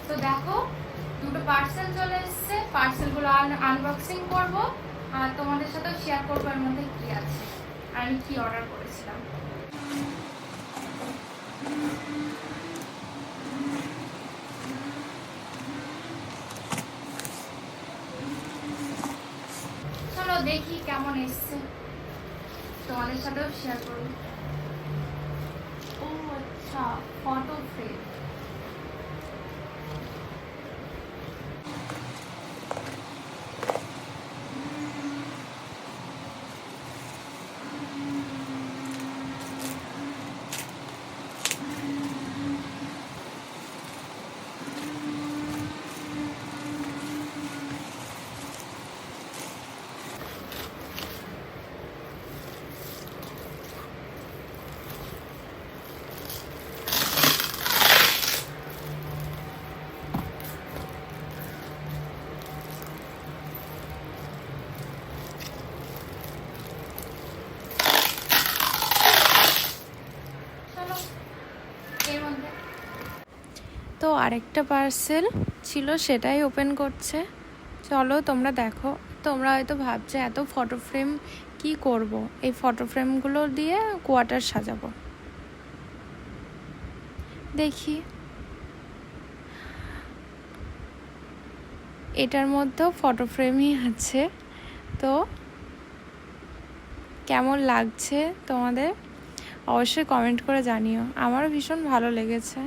তো দেখো দুটো পার্সেল চলে এসেছে, পার্সেলগুলো আনবক্সিং করব আর তোমাদের সাথেও শেয়ার করবো এর মধ্যে কি আছে আর আমি কি অর্ডার করেছিলাম। চলো দেখি কেমন এসছে, তোমাদের সাথেও শেয়ার করবো। ও আচ্ছা, ফটো ফ্রেম। তো আরেকটা পার্সেল ছিল, সেটাই ওপেন করছে। চলো তোমরা দেখো। তোমরা হয়তো ভাবছো এত ফটো ফ্রেম কি করব, এই ফটো ফ্রেমগুলো দিয়ে কোয়ার্টার সাজাবো। দেখি এটার মধ্যেও ফটো ফ্রেমই আছে, তো কেমন লাগছে তোমাদের অবশ্যই কমেন্ট করে জানিও। আমারও ভীষণ ভালো লেগেছে।